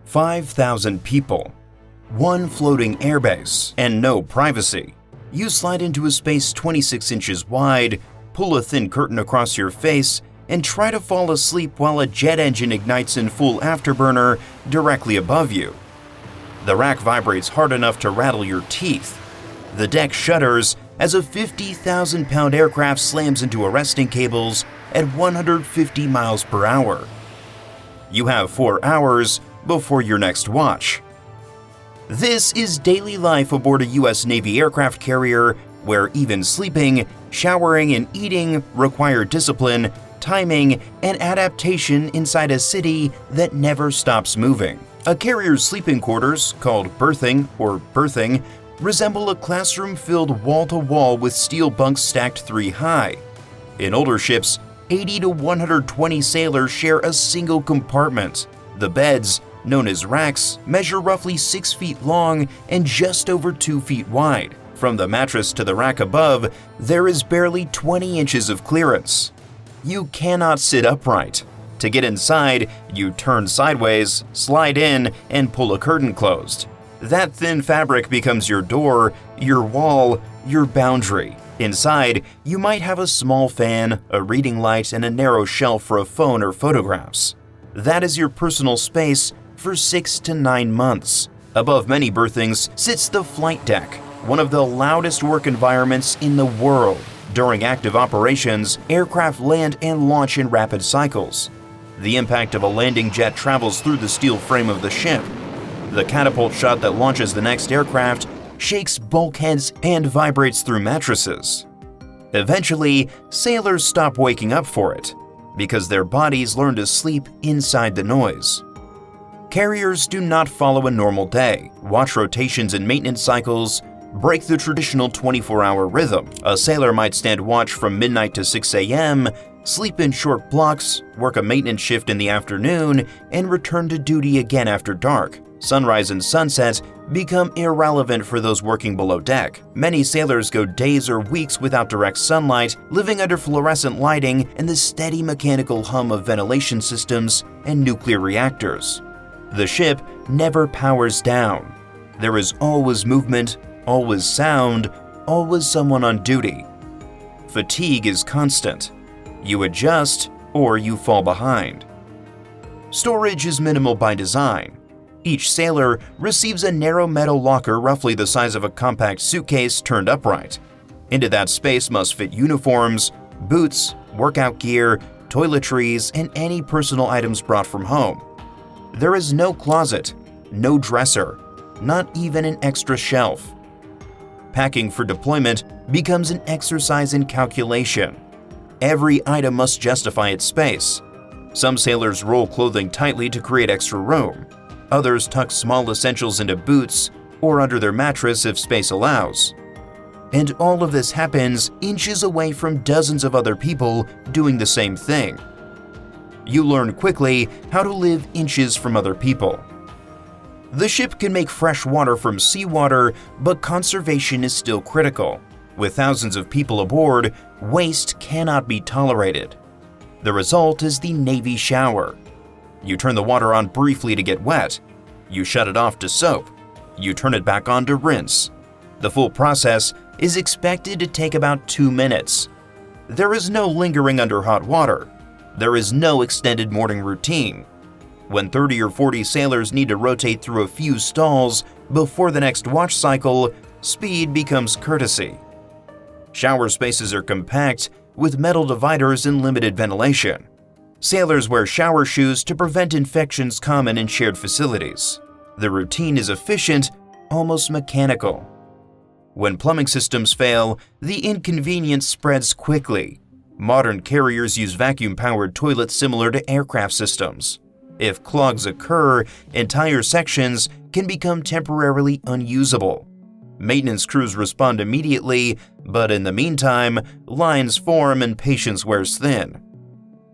5,000 people, one floating airbase, and no privacy. You slide into a space 26 inches wide, pull a thin curtain across your face, and try to fall asleep while a jet engine ignites in full afterburner directly above you. The rack vibrates hard enough to rattle your teeth. The deck shudders as a 50,000-pound aircraft slams into arresting cables at 150 miles per hour. You have 4 hours before your next watch. This is daily life aboard a U.S. Navy aircraft carrier where even sleeping, showering, and eating require discipline, timing, and adaptation inside a city that never stops moving. A carrier's sleeping quarters, called berthing or berthing, resemble a classroom filled wall-to-wall with steel bunks stacked 3 high. In older ships, 80 to 120 sailors share a single compartment. The beds, known as racks, measure roughly 6 feet long and just over 2 feet wide. From the mattress to the rack above, there is barely 20 inches of clearance. You cannot sit upright. To get inside, you turn sideways, slide in, and pull a curtain closed. That thin fabric becomes your door, your wall, your boundary. Inside, you might have a small fan, a reading light, and a narrow shelf for a phone or photographs. That is your personal space for 6 to 9 months. Above many berthings sits the flight deck, one of the loudest work environments in the world. During active operations, aircraft land and launch in rapid cycles. The impact of a landing jet travels through the steel frame of the ship. The catapult shot that launches the next aircraft shakes bulkheads and vibrates through mattresses. Eventually, sailors stop waking up for it because their bodies learn to sleep inside the noise. Carriers do not follow a normal day. Watch rotations and maintenance cycles break the traditional 24-hour rhythm. A sailor might stand watch from midnight to 6 a.m., sleep in short blocks, work a maintenance shift in the afternoon, and return to duty again after dark. Sunrise and sunset become irrelevant for those working below deck. Many sailors go days or weeks without direct sunlight, living under fluorescent lighting and the steady mechanical hum of ventilation systems and nuclear reactors. The ship never powers down. There is always movement, always sound, always someone on duty. Fatigue is constant. You adjust or you fall behind. Storage is minimal by design. Each sailor receives a narrow metal locker roughly the size of a compact suitcase turned upright. Into that space must fit uniforms, boots, workout gear, toiletries, and any personal items brought from home. There is no closet, no dresser, not even an extra shelf. Packing for deployment becomes an exercise in calculation. Every item must justify its space. Some sailors roll clothing tightly to create extra room. Others tuck small essentials into boots or under their mattress if space allows. And all of this happens inches away from dozens of other people doing the same thing. You learn quickly how to live inches from other people. The ship can make fresh water from seawater, but conservation is still critical. With thousands of people aboard, waste cannot be tolerated. The result is the Navy shower. You turn the water on briefly to get wet. You shut it off to soap. You turn it back on to rinse. The full process is expected to take about 2 minutes. There is no lingering under hot water. There is no extended morning routine. When 30 or 40 sailors need to rotate through a few stalls before the next watch cycle, speed becomes courtesy. Shower spaces are compact, with metal dividers and limited ventilation. Sailors wear shower shoes to prevent infections common in shared facilities. The routine is efficient, almost mechanical. When plumbing systems fail, the inconvenience spreads quickly. Modern carriers use vacuum-powered toilets similar to aircraft systems. If clogs occur, entire sections can become temporarily unusable. Maintenance crews respond immediately, but in the meantime, lines form and patience wears thin.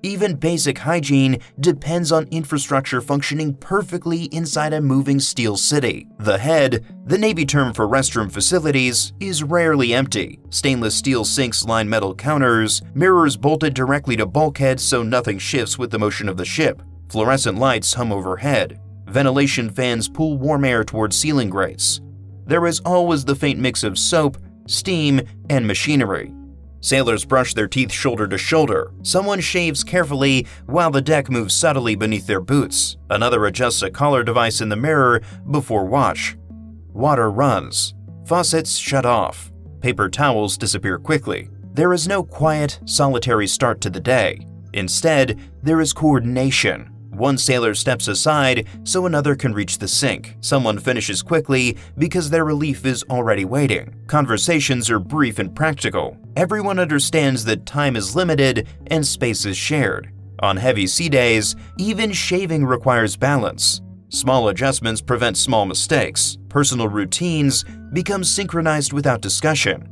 Even basic hygiene depends on infrastructure functioning perfectly inside a moving steel city. The head, the Navy term for restroom facilities, is rarely empty. Stainless steel sinks line metal counters, mirrors bolted directly to bulkheads so nothing shifts with the motion of the ship. Fluorescent lights hum overhead. Ventilation fans pull warm air towards ceiling grates. There is always the faint mix of soap, steam, and machinery. Sailors brush their teeth shoulder to shoulder. Someone shaves carefully while the deck moves subtly beneath their boots. Another adjusts a collar device in the mirror before watch. Water runs. Faucets shut off. Paper towels disappear quickly. There is no quiet, solitary start to the day. Instead, there is coordination. One sailor steps aside so another can reach the sink. Someone finishes quickly because their relief is already waiting. Conversations are brief and practical. Everyone understands that time is limited and space is shared. On heavy sea days, even shaving requires balance. Small adjustments prevent small mistakes. Personal routines become synchronized without discussion.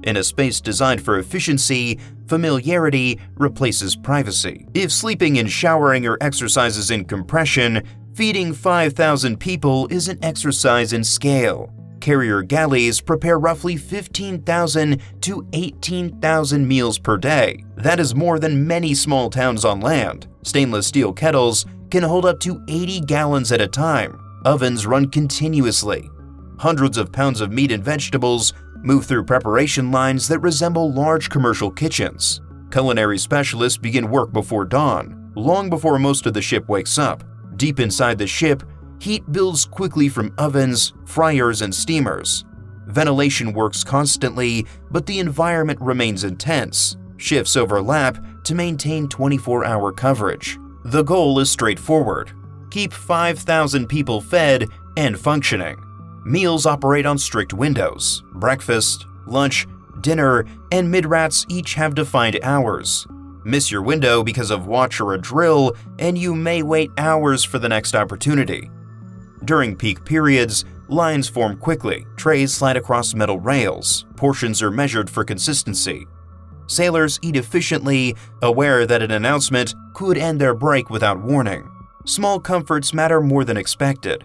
In a space designed for efficiency, familiarity replaces privacy. If sleeping and showering are exercises in compression, feeding 5,000 people is an exercise in scale. Carrier galleys prepare roughly 15,000 to 18,000 meals per day. That is more than many small towns on land. Stainless steel kettles can hold up to 80 gallons at a time. Ovens run continuously. Hundreds of pounds of meat and vegetables move through preparation lines that resemble large commercial kitchens. Culinary specialists begin work before dawn, long before most of the ship wakes up. Deep inside the ship, heat builds quickly from ovens, fryers, and steamers. Ventilation works constantly, but the environment remains intense. Shifts overlap to maintain 24-hour coverage. The goal is straightforward: keep 5,000 people fed and functioning. Meals operate on strict windows. Breakfast, lunch, dinner, and midrats each have defined hours. Miss your window because of watch or a drill, and you may wait hours for the next opportunity. During peak periods, lines form quickly. Trays slide across metal rails. Portions are measured for consistency. Sailors eat efficiently, aware that an announcement could end their break without warning. Small comforts matter more than expected.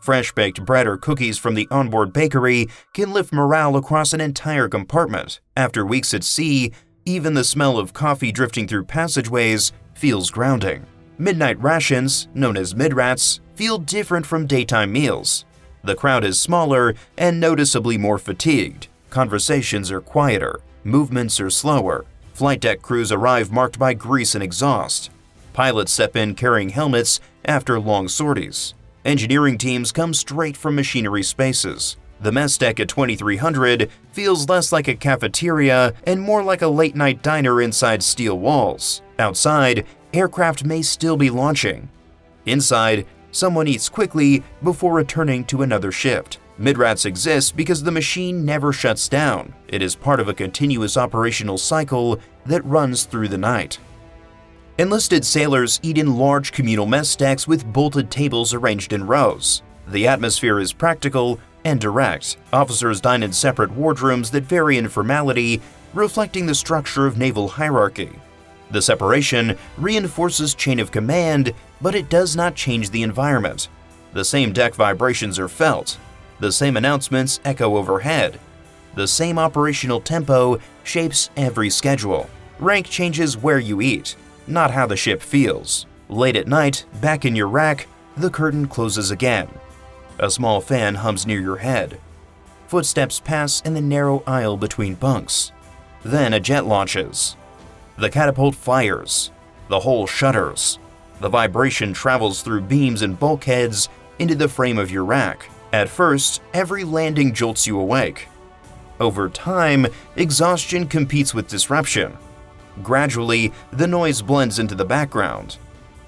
Fresh-baked bread or cookies from the onboard bakery can lift morale across an entire compartment. After weeks at sea, even the smell of coffee drifting through passageways feels grounding. Midnight rations, known as midrats, feel different from daytime meals. The crowd is smaller and noticeably more fatigued. Conversations are quieter. Movements are slower. Flight deck crews arrive marked by grease and exhaust. Pilots step in carrying helmets after long sorties. Engineering teams come straight from machinery spaces. The mess deck at 2300 feels less like a cafeteria and more like a late-night diner inside steel walls. Outside, aircraft may still be launching. Inside, someone eats quickly before returning to another shift. Midrats exist because the machine never shuts down. It is part of a continuous operational cycle that runs through the night. Enlisted sailors eat in large communal mess decks with bolted tables arranged in rows. The atmosphere is practical and direct. Officers dine in separate wardrooms that vary in formality, reflecting the structure of naval hierarchy. The separation reinforces chain of command, but it does not change the environment. The same deck vibrations are felt. The same announcements echo overhead. The same operational tempo shapes every schedule. Rank changes where you eat, not how the ship feels. Late at night, back in your rack, the curtain closes again. A small fan hums near your head. Footsteps pass in the narrow aisle between bunks. Then a jet launches. The catapult fires. The hull shudders. The vibration travels through beams and bulkheads into the frame of your rack. At first, every landing jolts you awake. Over time, exhaustion competes with disruption. Gradually, the noise blends into the background.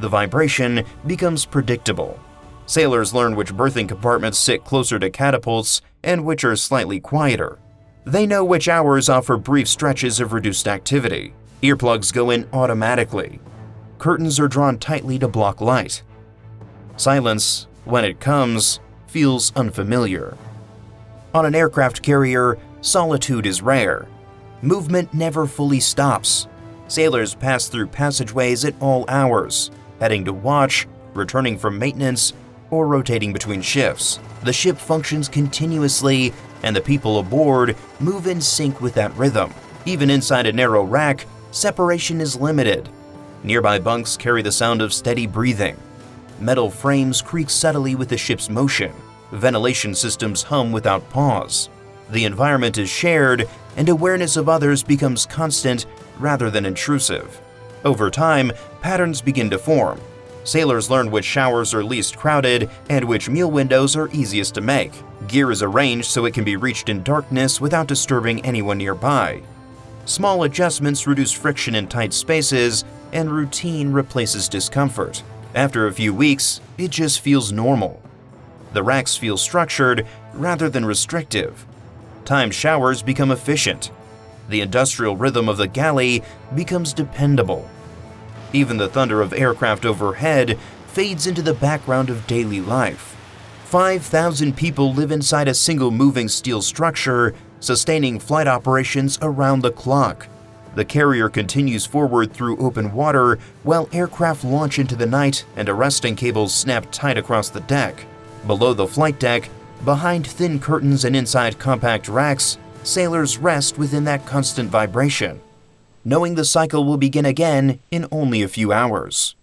The vibration becomes predictable. Sailors learn which berthing compartments sit closer to catapults and which are slightly quieter. They know which hours offer brief stretches of reduced activity. Earplugs go in automatically. Curtains are drawn tightly to block light. Silence, when it comes, feels unfamiliar. On an aircraft carrier, solitude is rare. Movement never fully stops. Sailors pass through passageways at all hours, heading to watch, returning from maintenance, or rotating between shifts. The ship functions continuously, and the people aboard move in sync with that rhythm. Even inside a narrow rack, separation is limited. Nearby bunks carry the sound of steady breathing. Metal frames creak subtly with the ship's motion. Ventilation systems hum without pause. The environment is shared, and awareness of others becomes constant rather than intrusive. Over time, patterns begin to form. Sailors learn which showers are least crowded and which meal windows are easiest to make. Gear is arranged so it can be reached in darkness without disturbing anyone nearby. Small adjustments reduce friction in tight spaces, and routine replaces discomfort. After a few weeks, it just feels normal. The racks feel structured rather than restrictive. Timed showers become efficient. The industrial rhythm of the galley becomes dependable. Even the thunder of aircraft overhead fades into the background of daily life. 5,000 people live inside a single moving steel structure, sustaining flight operations around the clock. The carrier continues forward through open water while aircraft launch into the night and arresting cables snap tight across the deck. Below the flight deck, behind thin curtains and inside compact racks, sailors rest within that constant vibration, knowing the cycle will begin again in only a few hours.